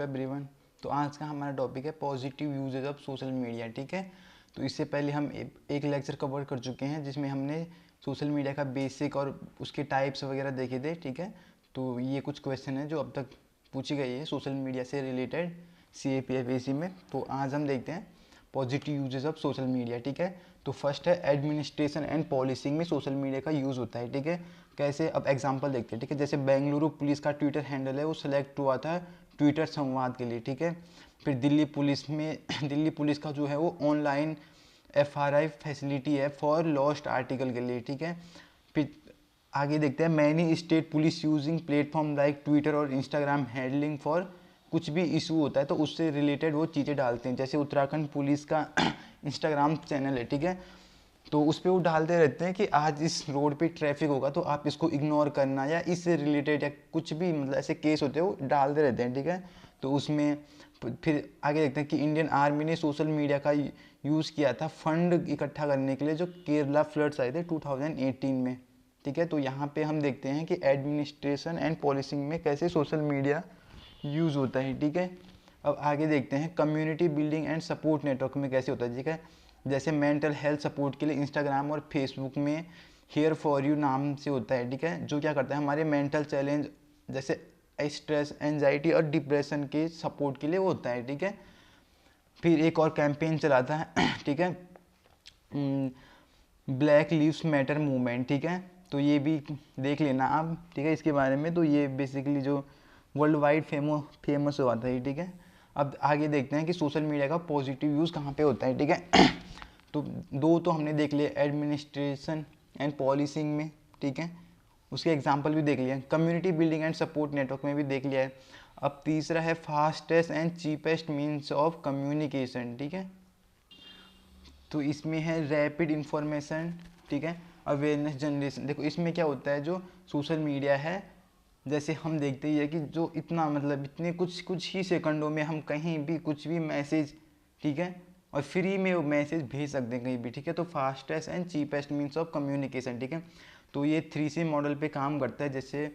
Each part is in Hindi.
एवरीवन। तो आज का हमारा टॉपिक है positive uses of social media. ठीक है, तो इससे पहले हम एक लेक्चर कवर कर चुके हैं जिसमें हमने सोशल मीडिया का बेसिक और उसके टाइप्स वगैरह देखे थे। ठीक है, तो ये कुछ क्वेश्चन है जो अब तक पूछी गई है सोशल मीडिया से रिलेटेड CAPFAC में। तो आज हम देखते हैं positive uses of social media. ठीक है, तो फर्स्ट है एडमिनिस्ट्रेशन एंड पॉलिसिंग में सोशल मीडिया का यूज़ होता है। ठीक है, कैसे, अब एग्जांपल देखते हैं। ठीक है, जैसे बेंगलुरु पुलिस का ट्विटर हैंडल है वो सिलेक्ट हुआ था ट्विटर संवाद के लिए। ठीक है, फिर दिल्ली पुलिस में दिल्ली पुलिस का जो है वो ऑनलाइन FRI फैसिलिटी है फॉर लॉस्ट आर्टिकल के लिए। ठीक है, फिर आगे देखते हैं many state police using platform like Twitter और इंस्टाग्राम हैंडलिंग फॉर कुछ भी इशू होता है तो उससे रिलेटेड वो चीज़ें डालते हैं। जैसे उत्तराखंड पुलिस का इंस्टाग्राम चैनल है। ठीक है, तो उस पर वो डालते रहते हैं कि आज इस रोड पे ट्रैफिक होगा तो आप इसको इग्नोर करना, या इससे रिलेटेड या कुछ भी मतलब ऐसे केस होते हैं वो डालते रहते हैं। ठीक है, तो उसमें फिर आगे देखते हैं कि इंडियन आर्मी ने सोशल मीडिया का यूज़ किया था फंड इकट्ठा करने के लिए जो केरला फ्लड्स आए थे 2018 में। ठीक है, तो यहाँ पे हम देखते हैं कि एडमिनिस्ट्रेशन एंड पॉलिसिंग में कैसे सोशल मीडिया यूज़ होता है। ठीक है, अब आगे देखते हैं community building and support network में कैसे होता है। ठीक है, जैसे मेंटल हेल्थ सपोर्ट के लिए इंस्टाग्राम और फेसबुक में हेयर फॉर यू नाम से होता है। ठीक है, जो क्या करता है हमारे मेंटल चैलेंज जैसे स्ट्रेस, एंजाइटी और डिप्रेशन के सपोर्ट के लिए वो होता है। ठीक है, फिर एक और कैंपेन चलाता है ठीक है, ब्लैक लिव्स मैटर मूवमेंट। ठीक है, तो ये भी देख लेना आप। ठीक है, इसके बारे में तो ये बेसिकली जो वर्ल्ड वाइड फेमस हुआ था ये। ठीक है, अब आगे देखते हैं कि सोशल मीडिया का पॉजिटिव यूज़ कहाँ पे होता है। ठीक है तो दो तो हमने देख लिए एडमिनिस्ट्रेशन एंड पॉलिसिंग में। ठीक है, उसके एग्जाम्पल भी देख लिया, community building and support network में भी देख लिया है। अब तीसरा है fastest and cheapest means of communication. ठीक है, तो इसमें है रैपिड इंफॉर्मेशन। ठीक है, अवेयरनेस जनरेशन। देखो इसमें क्या होता है, जो सोशल मीडिया है जैसे हम देखते ही है कि जो इतना मतलब इतने कुछ कुछ ही सेकंडों में हम कहीं भी कुछ भी मैसेज, ठीक है, और फ्री में वो मैसेज भेज सकते हैं कहीं भी। ठीक है, तो fastest and cheapest means of communication. ठीक है, तो ये 3C मॉडल पे काम करता है। जैसे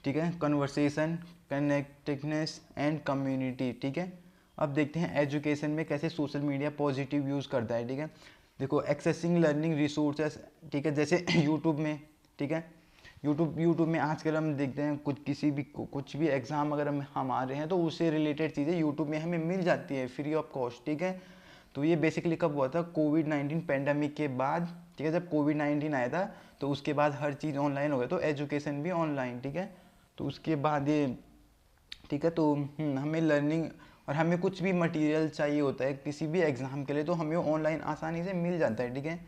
ठीक है, कन्वर्सेशन, कनेक्टेडनेस एंड कम्युनिटी। ठीक है, अब देखते हैं एजुकेशन में कैसे सोशल मीडिया पॉजिटिव यूज़ करता है। ठीक है, देखो एक्सेसिंग लर्निंग रिसोर्सेस। ठीक है, जैसे यूट्यूब में। ठीक है, यूट्यूब में आजकल हम देखते हैं कुछ भी एग्ज़ाम अगर हम आ रहे हैं तो उससे रिलेटेड चीज़ें यूट्यूब में हमें मिल जाती है फ्री ऑफ कॉस्ट। ठीक है, तो ये बेसिकली कब हुआ था, कोविड-19 पैंडमिक के बाद। ठीक है, जब कोविड-19 आया था तो उसके बाद हर चीज़ ऑनलाइन हो गया, तो एजुकेशन भी ऑनलाइन। ठीक है, तो उसके बाद ये, ठीक है, तो हमें लर्निंग और हमें कुछ भी मटेरियल चाहिए होता है किसी भी एग्ज़ाम के लिए तो हमें ऑनलाइन आसानी से मिल जाता है। ठीक है,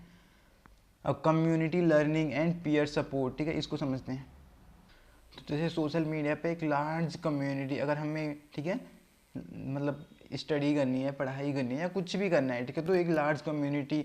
अब community learning and peer support. ठीक है, इसको समझते हैं। तो जैसे सोशल मीडिया पे एक लार्ज कम्युनिटी अगर हमें, ठीक है, मतलब स्टडी करनी है, पढ़ाई करनी है या कुछ भी करना है, ठीक है, तो एक लार्ज कम्युनिटी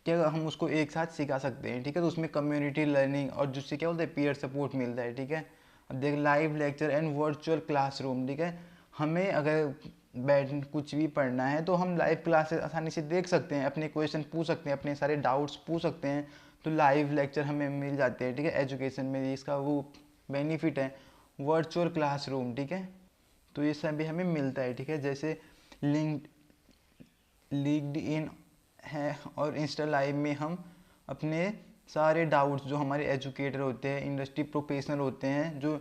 क्या हम उसको एक साथ सिखा सकते हैं। ठीक है, तो उसमें कम्युनिटी लर्निंग और जिससे क्या बोलते हैं पीयर सपोर्ट मिलता है। ठीक है, अब देख live lecture and virtual classroom. ठीक है, हमें अगर बैठ कुछ भी पढ़ना है तो हम लाइव क्लासेस आसानी से देख सकते हैं, अपने क्वेश्चन पूछ सकते हैं, अपने सारे डाउट्स पूछ सकते हैं, तो लाइव लेक्चर हमें मिल जाते हैं। ठीक है, एजुकेशन में इसका वो बेनिफिट है वर्चुअल क्लासरूम। ठीक है, तो ये सब भी हमें मिलता है। ठीक है, जैसे लिंक्ड इन है और इंस्टा लाइव में हम अपने सारे डाउट्स जो हमारे एजुकेटर होते हैं, इंडस्ट्री प्रोफेशनल होते हैं,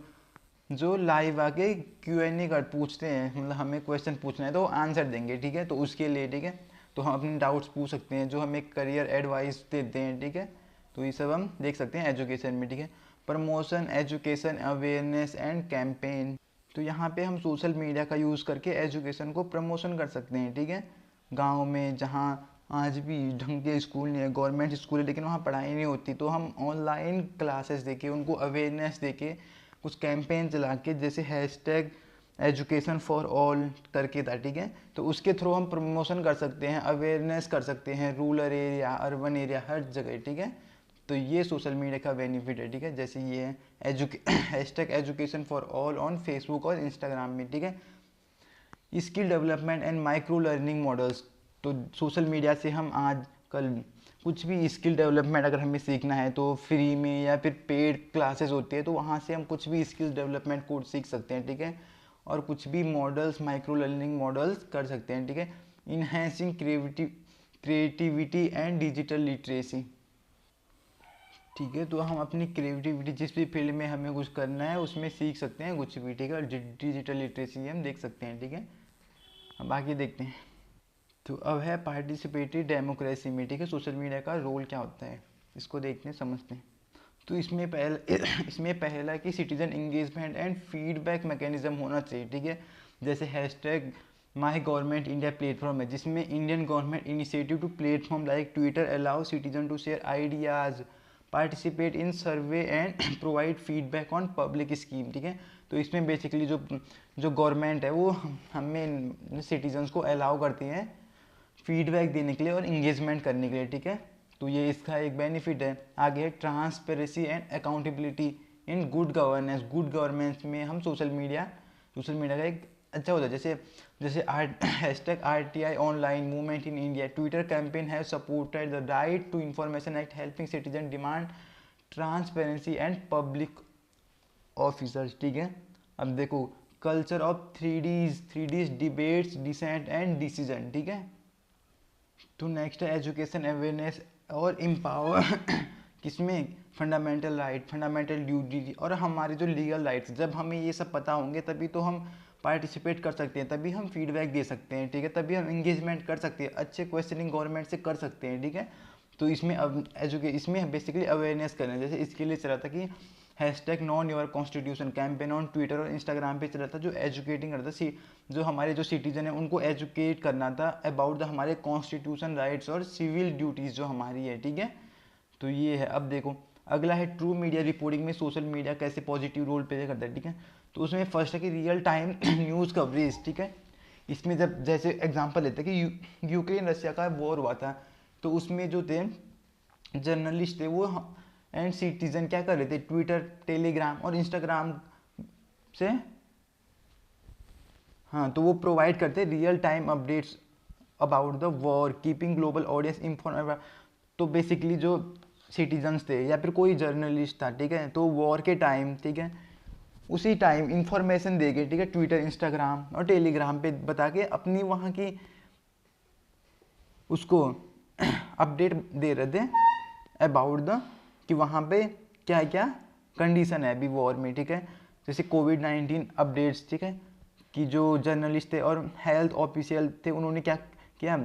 जो लाइव आके Q&A कर पूछते हैं, मतलब हमें क्वेश्चन पूछना है तो वो आंसर देंगे। ठीक है, तो उसके लिए, ठीक है, तो हम अपने डाउट्स पूछ सकते हैं, जो हमें करियर एडवाइस देते हैं। ठीक है, तो ये सब हम देख सकते हैं एजुकेशन में। ठीक है, promotion, education, awareness and campaign. तो यहाँ पे हम सोशल मीडिया का यूज़ करके एजुकेशन को प्रमोशन कर सकते हैं। ठीक है, गांव में जहाँ आज भी ढंग के स्कूल नहीं है, गवर्नमेंट स्कूल है लेकिन वहाँ पढ़ाई नहीं होती, तो हम ऑनलाइन क्लासेस देके उनको अवेयरनेस देके कुछ कैंपेन चला के, जैसे हैशटैग एजुकेशन फॉर ऑल करके था। ठीक है, तो उसके थ्रू हम प्रमोशन कर सकते हैं, अवेयरनेस कर सकते हैं रूरल एरिया, अर्बन एरिया, हर जगह। ठीक है, तो ये सोशल मीडिया का बेनिफिट है। ठीक है, जैसे ये hashtag education for all on Facebook और इंस्टाग्राम में। ठीक है, skill development and micro learning models. तो सोशल मीडिया से हम आज कल कुछ भी स्किल डेवलपमेंट अगर हमें सीखना है तो फ्री में या फिर पेड क्लासेस होती है, तो वहाँ से हम कुछ भी स्किल डेवलपमेंट कोर्स सीख सकते हैं। ठीक है, और कुछ भी मॉडल्स, माइक्रो लर्निंग मॉडल्स कर सकते हैं, ठीक है। Enhancing creativity and digital literacy, ठीक है। तो हम अपनी क्रिएटिविटी, जिस भी फील्ड में हमें कुछ करना है उसमें सीख सकते हैं कुछ भी, ठीक है। और डिजिटल लिटरेसी हम देख सकते हैं, ठीक है। अब आगे देखते हैं। तो अब है पार्टिसिपेटरी डेमोक्रेसी में, ठीक है, सोशल मीडिया का रोल क्या होता है, इसको देखते हैं, समझते हैं। तो इसमें इसमें पहला कि citizen engagement and feedback mechanism होना चाहिए, ठीक है। जैसे hashtag my government India platform है, जिसमें Indian government initiative to platform like Twitter allow citizen to share ideas, participate in survey and provide feedback on public scheme, ठीक है। तो इसमें बेसिकली जो जो गवर्नमेंट है वो हमें सिटीजन्स को अलाउ करती है फीडबैक देने के लिए और इंगेजमेंट करने के लिए, ठीक है। तो ये इसका एक बेनिफिट है। आगे है transparency and accountability in good governance. Good governance में हम सोशल मीडिया का एक अच्छा होता है। जैसे जैसे hashtag RTI online movement in India, Twitter campaign have supported the right to information act helping citizen demand transparency and public officers, ठीक है। अब देखो culture of three Ds debates, dissent and decision, ठीक है। तो नेक्स्ट है एजुकेशन अवेयरनेस और एम्पावर किसमें, फंडामेंटल राइट, फंडामेंटल ड्यूटी और हमारे जो लीगल राइट्स, जब हमें ये सब पता होंगे तभी तो हम पार्टिसिपेट कर सकते हैं, तभी हम फीडबैक दे सकते हैं, ठीक है। तभी हम इंगेजमेंट कर सकते हैं, अच्छे क्वेश्चनिंग गवर्नमेंट से कर सकते हैं, ठीक है। तो इसमें अब इसमें बेसिकली अवेयरनेस करना, जैसे इसके लिए चला था कि hashtag non your constitution campaign on Twitter और इंस्टाग्राम पे चला था, जो एजुकेटिंग करता था, जो हमारे जो सिटीजन है उनको एजुकेट करना था अबाउट द हमारे कॉन्स्टिट्यूशन राइट्स और सिविल ड्यूटीज़ जो हमारी है, ठीक है। तो ये है। अब देखो अगला है ट्रू मीडिया रिपोर्टिंग में सोशल मीडिया कैसे पॉजिटिव रोल प्ले करता है, ठीक है। तो उसमें फर्स्ट है कि रियल टाइम न्यूज़ कवरेज, ठीक है। इसमें जब जैसे एग्जांपल लेते हैं कि यूक्रेन रशिया का वॉर हुआ था, तो उसमें जो थे जर्नलिस्ट थे वो एंड सिटीजन क्या कर रहे थे, ट्विटर, टेलीग्राम और इंस्टाग्राम से, हाँ, तो वो प्रोवाइड करते real time updates about the war, keeping global audience inform. तो बेसिकली जो सिटीजन्स थे या फिर कोई जर्नलिस्ट था, ठीक है, तो वॉर के टाइम, ठीक है, उसी टाइम इंफॉर्मेशन दे के, ठीक है, ट्विटर, इंस्टाग्राम और टेलीग्राम पे बता के अपनी वहाँ की उसको अपडेट दे रहे थे अबाउट द कि वहाँ पे क्या क्या कंडीशन है अभी वॉर में, ठीक है। जैसे कोविड-19 अपडेट्स, ठीक है, कि जो जर्नलिस्ट थे और हेल्थ ऑफिशियल थे उन्होंने क्या किया,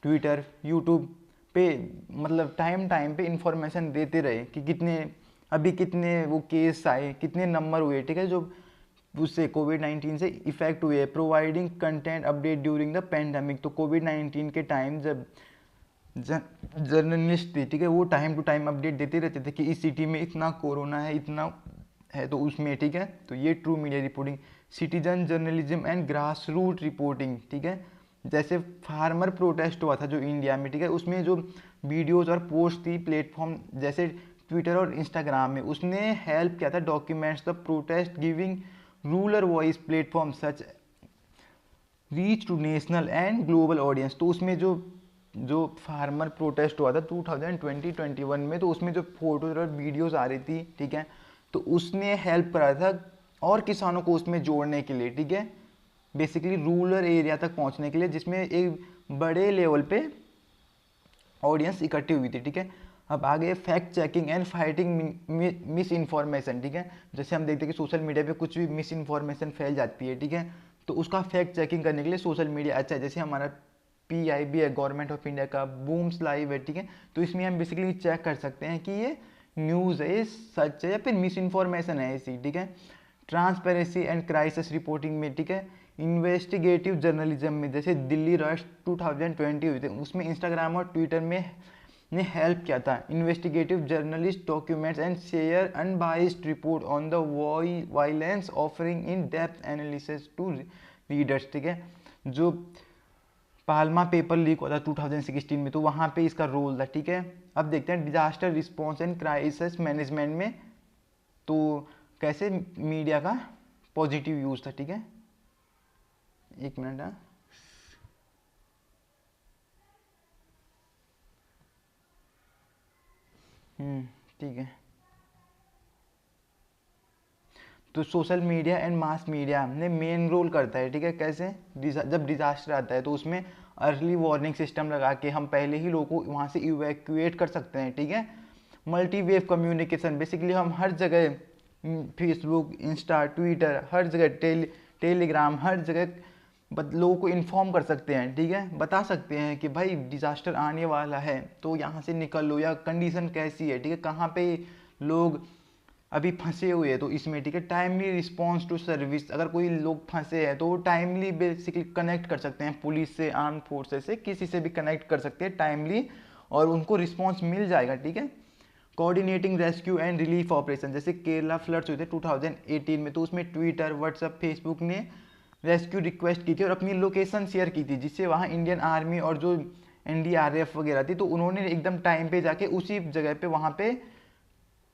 ट्विटर, यूट्यूब पे मतलब टाइम टाइम पे इंफॉर्मेशन देते रहे कि कितने अभी कितने वो केस आए, कितने नंबर हुए, ठीक है, जो उससे कोविड-19 से इफेक्ट हुए, providing content update during the pandemic. तो कोविड-19 के टाइम जब जर्नलिस्ट थे, ठीक है, वो टाइम टू टाइम अपडेट देते रहते थे कि इस सिटी में इतना कोरोना है, इतना है, तो उसमें, ठीक है। तो ये true media reporting. Citizen journalism and grass root reporting, ठीक है। जैसे फार्मर प्रोटेस्ट हुआ था जो इंडिया में, ठीक है, उसमें जो वीडियोज और पोस्ट थी प्लेटफॉर्म जैसे ट्विटर और इंस्टाग्राम में, उसने हेल्प किया था documents the protest, giving rural voice platform such reach to national and global audience. तो उसमें जो जो फार्मर प्रोटेस्ट हुआ था 2020-21 में, तो उसमें जो फोटोज और वीडियोस आ रही थी, ठीक है, तो उसने हेल्प करा था और किसानों को उसमें जोड़ने के लिए, ठीक है, बेसिकली रूरल एरिया तक पहुंचने के लिए, जिसमें एक बड़े लेवल पे ऑडियंस इकट्ठी हुई थी, ठीक है। अब आगे fact checking and fighting miss information, ठीक है। जैसे हम देखते हैं कि सोशल मीडिया पे कुछ भी मिस इन्फॉर्मेशन फैल जाती है, ठीक है, तो उसका फैक्ट चेकिंग करने के लिए सोशल मीडिया अच्छा है। जैसे हमारा PIB है, गवर्नमेंट ऑफ इंडिया का, बूम्स लाइव है, ठीक है। तो इसमें हम बेसिकली चेक कर सकते हैं कि ये न्यूज़ है, ये सच है या फिर मिस इन्फॉर्मेशन है ऐसी, ठीक है। ट्रांसपेरेंसी एंड क्राइसिस रिपोर्टिंग में, ठीक है, इन्वेस्टिगेटिव जर्नलिज्म में, जैसे दिल्ली रॉयट्स 2020 हुए थे, उसमें इंस्टाग्राम और ट्विटर में ने हेल्प किया था। Investigative journalist documents and share unbiased report on the violence, offering in depth analysis to readers, ठीक है। जो पाल्मा पेपर लीक हुआ था 2016 में, तो वहाँ पे इसका रोल था, ठीक है। अब देखते हैं disaster response and crisis management में तो कैसे मीडिया का पॉजिटिव यूज था, ठीक है। एक मिनट, हाँ, ठीक है। तो social media and mass media ने मेन रोल करता है, ठीक है। कैसे? जब डिजास्टर आता है तो उसमें अर्ली वार्निंग सिस्टम लगा के हम पहले ही लोगों को वहाँ से इवैक्यूएट कर सकते हैं, ठीक है। मल्टीवेव कम्युनिकेशन, बेसिकली हम हर जगह फेसबुक, इंस्टा, ट्विटर, हर जगह टेलीग्राम, हर जगह लोगों को इन्फॉर्म कर सकते हैं, ठीक है। बता सकते हैं कि भाई डिजास्टर आने वाला है तो यहाँ से निकल लो, या कंडीशन कैसी है, ठीक है, कहाँ पे लोग अभी फंसे हुए हैं तो इसमें, ठीक है। टाइमली रिस्पॉन्स टू सर्विस, अगर कोई लोग फंसे हैं तो वो टाइमली बेसिकली कनेक्ट कर सकते हैं पुलिस से, आर्म फोर्सेस से, किसी से भी कनेक्ट कर सकते हैं टाइमली और उनको रिस्पॉन्स मिल जाएगा, ठीक है। Coordinating rescue and relief operation, जैसे केरला फ्लड्स हुए थे 2018 में, तो उसमें ट्विटर, व्हाट्सएप, फेसबुक ने रेस्क्यू रिक्वेस्ट की थी और अपनी लोकेशन शेयर की थी, जिससे वहाँ इंडियन आर्मी और जो एनडीआरएफ वगैरह थी तो उन्होंने एकदम टाइम पे जाके उसी जगह पे वहाँ पे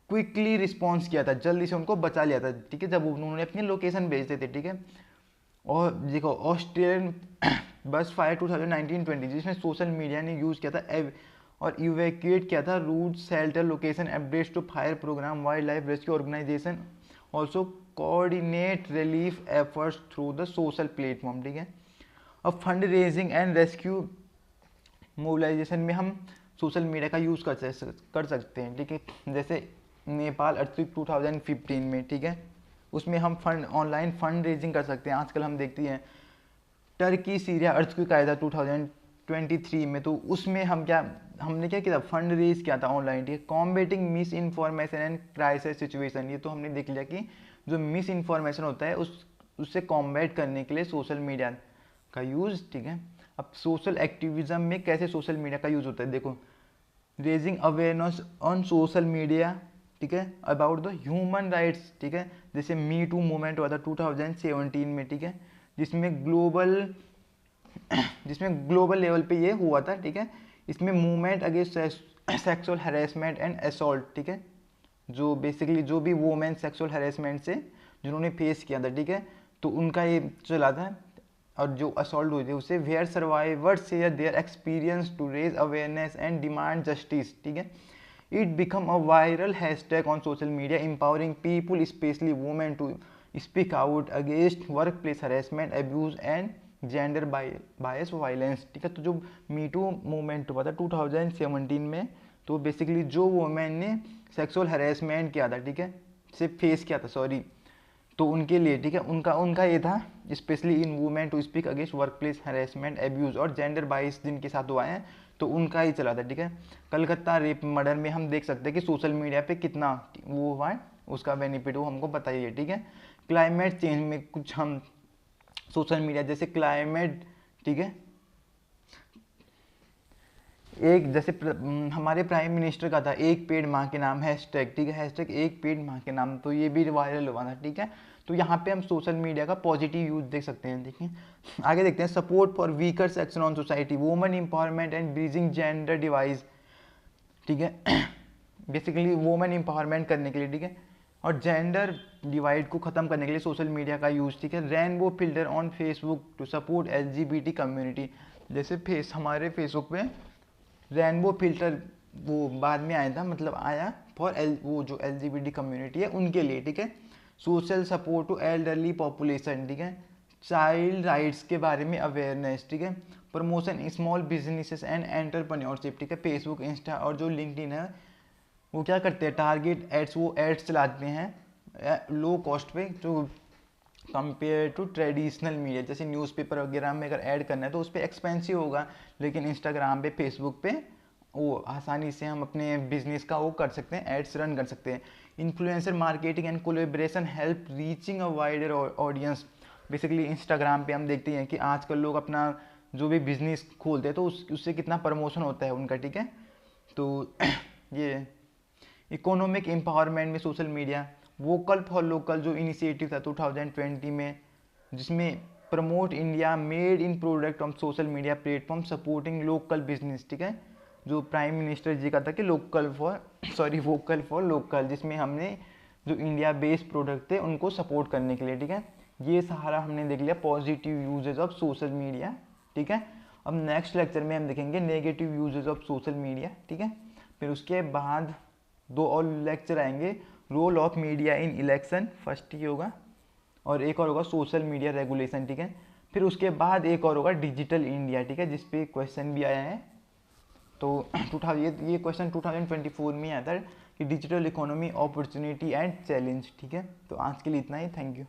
क्विकली रिस्पॉन्स किया था, जल्दी से उनको बचा लिया था, ठीक है, जब उन्होंने अपनी लोकेशन भेजते थे, ठीक है। और देखो ऑस्ट्रेलियन बस फायर 2019-20, जिसमें सोशल मीडिया ने यूज़ किया था और इवैक्यूएट किया था route, shelter, location updates to fire program, wildlife rescue organisation also coordinate relief efforts through the social platform, ठीक है। अब fund raising and rescue mobilisation में हम सोशल मीडिया का यूज़ कर सकते हैं, ठीक है। जैसे नेपाल अर्थक्वेक 2015 में, ठीक है, उसमें हम फंड ऑनलाइन फंड रेजिंग कर सकते हैं। आजकल हम देखते हैं टर्की सीरिया अर्थक्वेक आया था 2023 में, तो उसमें हमने क्या किया था, फंड रेज किया था ऑनलाइन, ठीक है। Combating miss information and crisis situation, ये तो हमने देख लिया कि जो मिस इन्फॉर्मेशन होता है उससे कॉम्बैट करने के लिए सोशल मीडिया का यूज़, ठीक है। अब सोशल एक्टिविज्म में कैसे सोशल मीडिया का यूज़ होता है, देखो, raising awareness on social media, ठीक है, अबाउट द ह्यूमन राइट्स, ठीक है। जैसे मी टू मूवमेंट हुआ था 2017 में, ठीक है, जिसमें ग्लोबल लेवल पे ये हुआ था, ठीक है। इसमें movement against sexual harassment and assault, ठीक है, जो बेसिकली जो भी वुमेन सेक्सुअल हैरेसमेंट से जिन्होंने फेस किया था, ठीक है, तो उनका ये चला था, और जो असॉल्ट हुई थी उससे where survivors share their experience to raise awareness and demand justice, ठीक है। It become a viral hashtag on social media empowering people specially women to speak out against workplace harassment, abuse and gender bias violence, ठीक है। तो जो मीटू मूवमेंट हुआ था 2017 में, तो बेसिकली जो वुमेन ने सेक्सुअल हरेसमेंट किया था, ठीक है, से फेस किया था, सॉरी, तो उनके लिए, ठीक है, उनका ये था specially in women to speak against workplace harassment, abuse और जेंडर बाइस जिनके साथ हुआ है, तो उनका ही चला था, ठीक है। कलकत्ता रेप मर्डर में हम देख सकते हैं कि सोशल मीडिया पे कितना वो हुआ है, उसका बेनिफिट वो हमको पता ही है, ठीक है। क्लाइमेट चेंज में कुछ हम सोशल मीडिया जैसे क्लाइमेट, ठीक है, एक जैसे हमारे प्राइम मिनिस्टर का था एक पेड़ माँ के नाम हैशटैग, ठीक है, हैशटैग एक पेड़ माँ के नाम, तो ये भी वायरल हुआ था, ठीक है। तो यहाँ पे हम सोशल मीडिया का पॉजिटिव यूज देख सकते हैं, देखिए। आगे देखते हैं support for weaker section on society, women empowerment and bridging gender device, ठीक है, बेसिकली वुमेन एम्पावरमेंट करने के लिए, ठीक है, और जेंडर डिवाइड को ख़त्म करने के लिए सोशल मीडिया का यूज़, ठीक है। Rainbow filter on Facebook to support LGBT community, जैसे हमारे फेसबुक पे रेनबो फिल्टर वो बाद में आया था, मतलब आया फॉर वो जो LGBT कम्युनिटी है उनके लिए, ठीक है। Social support to elderly population, ठीक है। चाइल्ड राइट्स के बारे में अवेयरनेस, ठीक है। Promotion small businesses and entrepreneurship, ठीक है। फेसबुक, इंस्टा और जो लिंक्डइन है वो क्या करते हैं, टारगेट एड्स, वो एड्स चलाते हैं लो कॉस्ट पे, जो कंपेयर टू ट्रेडिशनल मीडिया, जैसे न्यूज़पेपर वगैरह में अगर ऐड करना है तो उस पर एक्सपेंसिव होगा, लेकिन इंस्टाग्राम पे, फेसबुक पे वो आसानी से हम अपने बिजनेस का वो कर सकते हैं, एड्स रन कर सकते हैं। Influencer marketing and collaboration help reaching a wider audience, basically Instagram पे हम देखते हैं कि आजकल लोग अपना जो भी बिजनेस खोलते हैं तो उससे कितना प्रमोशन होता है उनका, ठीक है। तो ये इकोनॉमिक एम्पावरमेंट में social media, vocal for local जो इनिशिएटिव था 2020 में, जिसमें promote India made in product on social media platform supporting local business, ठीक है, जो प्राइम मिनिस्टर जी का था कि वोकल फॉर लोकल, जिसमें हमने जो इंडिया बेस्ड प्रोडक्ट थे उनको सपोर्ट करने के लिए, ठीक है। ये सारा हमने देख लिया positive uses of social media, ठीक है। अब नेक्स्ट लेक्चर में हम देखेंगे negative uses of social media, ठीक है। फिर उसके बाद 2 और लेक्चर आएंगे role of media in election, first ये होगा, और एक और होगा सोशल मीडिया रेगुलेशन, ठीक है। फिर उसके बाद एक और होगा डिजिटल इंडिया, ठीक है, जिस पे क्वेश्चन भी आया है। तो 2000 ये क्वेश्चन 2024 में आता है कि digital economy opportunity and challenge, ठीक है। तो आज के लिए इतना ही, थैंक यू।